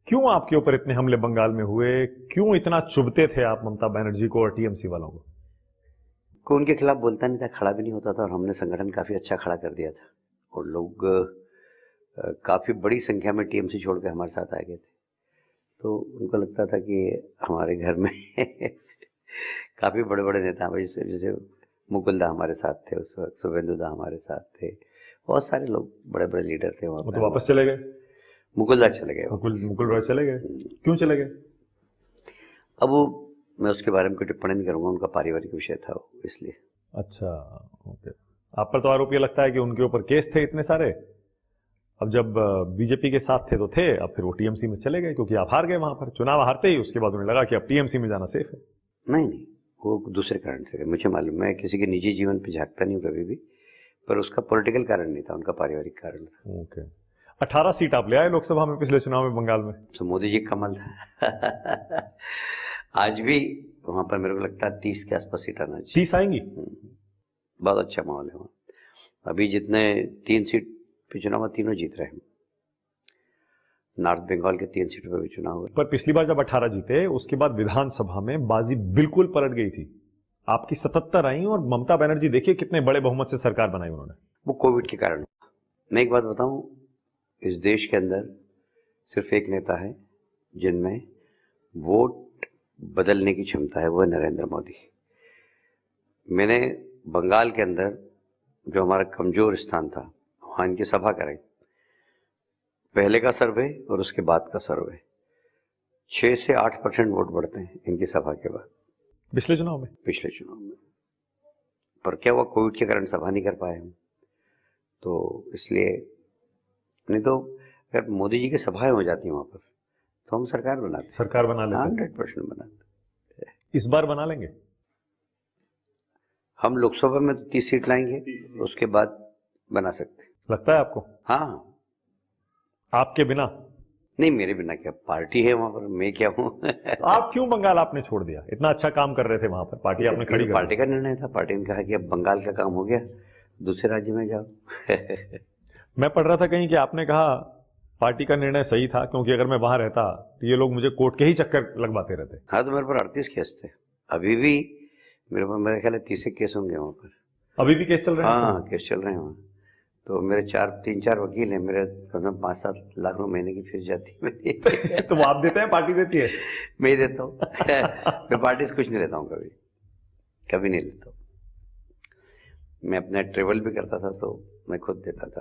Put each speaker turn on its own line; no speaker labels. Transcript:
क्यों आपके ऊपर इतने हमले बंगाल में हुए? क्यों इतना चुभते थे आप ममता बनर्जी को और टीएमसी वालों को?
कोई उनके खिलाफ बोलता नहीं था, खड़ा भी नहीं होता था, और हमने संगठन काफ़ी अच्छा खड़ा कर दिया था और लोग काफ़ी बड़ी संख्या में टीएमसी छोड़ के हमारे साथ आ गए थे। तो उनको लगता था कि हमारे घर में काफ़ी बड़े बड़े नेता हैं, जैसे मुकुल दा हमारे साथ थे उस वक्त, शुभेंदु दा हमारे साथ थे, बहुत सारे लोग बड़े बड़े लीडर थे वहाँ
वो
पर।
तो वापस चले गए।
मुकुल दा चले गए।
मुकुल रॉय चले गए, क्यों चले गए?
अब वो मैं उसके बारे में कोई टिप्पणी नहीं करूँगा, उनका पारिवारिक विषय था वो, इसलिए।
अच्छा, ओके। आप पर तो आरोप ये लगता है कि उनके ऊपर केस थे इतने सारे। अब जब बीजेपी के साथ थे तो थे, अब फिर वो टीएमसी में चले गए क्योंकि आप हार गए वहां पर चुनाव। हारते ही उसके बाद उन्हें लगा कि अब टीएमसी में जाना सेफ है।
नहीं, वो दूसरे कारण से, मुझे मालूम, मैं किसी के निजी जीवन पे झांकता नहीं हूँ कभी भी, पर उसका पॉलिटिकल कारण नहीं था, उनका पारिवारिक कारण था।
ओके। 18 सीट आप ले आए लोकसभा में पिछले चुनाव में बंगाल में।
तो मोदी जी का कमाल था। आज भी वहाँ पर मेरे को लगता है 30 के आसपास सीट आना चाहिए।
30 आएंगी?
बहुत अच्छा माहौल है वहाँ। अभी जितने 3 सीट पे चुनाव हुआ, तीनों जीत रहे हैं। नॉर्थ बंगाल के 3 सीटों पर भी चुनाव हुआ।
पर पिछली बार जब 18 जीते उसके बाद विधानसभा में बाजी बिल्कुल पलट गई थी। आपकी 77 आई और ममता बनर्जी देखिए कितने बड़े बहुमत से सरकार बनाई उन्होंने।
वो कोविड के कारण। मैं एक बात बताऊं, इस देश के अंदर सिर्फ एक नेता है जिनमें वोट बदलने की क्षमता है, वो है नरेंद्र मोदी। मैंने बंगाल के अंदर जो हमारा कमजोर स्थान था वहाँ इनकी सभा कराई, पहले का सर्वे और उसके बाद का सर्वे, 6 से 8% वोट बढ़ते हैं इनकी सभा के बाद।
पिछले चुनाव में?
पिछले चुनाव में। पर क्या हुआ, कोविड के कारण सभा नहीं कर पाए हम, तो इसलिए, नहीं तो अगर मोदी जी की सभाएं हो जाती वहाँ पर तो हम सरकार बनाते।
सरकार बना लेते।
100% बनाते।
इस बार बना लेंगे?
हम लोकसभा में तो 30 सीट लाएंगे, उसके बाद बना सकते।
लगता है आपको?
हाँ।
आपके बिना?
नहीं, मेरे बिना क्या, पार्टी है वहाँ पर, मैं क्या हूँ।
तो आप क्यों बंगाल आपने छोड़ दिया? इतना अच्छा काम कर रहे थे वहां पर, पार्टी आपने खड़ी कर दी।
पार्टी का निर्णय था, पार्टी ने कहा कि अब बंगाल का काम हो गया, दूसरे राज्य में जाओ।
मैं पढ़ रहा था कहीं कि आपने कहा पार्टी का निर्णय सही था क्योंकि अगर मैं वहां रहता तो ये लोग मुझे कोर्ट के ही चक्कर लगवाते रहते।
हाँ, तो मेरे पर 38 केस थे, अभी भी मेरे पर मेरे ख्याल है 30 केस होंगे वहाँ पर।
अभी भी केस चल रहे हैं?
हाँ, केस चल रहे हैं वहाँ। तो मेरे 3-4 वकील हैं, मेरे कम से कम 5-7 लाख रुपए महीने की फीस जाती है।
तो वो आप देते हैं, पार्टी देती है?
मैं ही देता हूँ। मैं पार्टी से कुछ नहीं लेता हूँ, कभी नहीं लेता हूँ। मैं अपना ट्रेवल भी करता था तो मैं खुद देता था।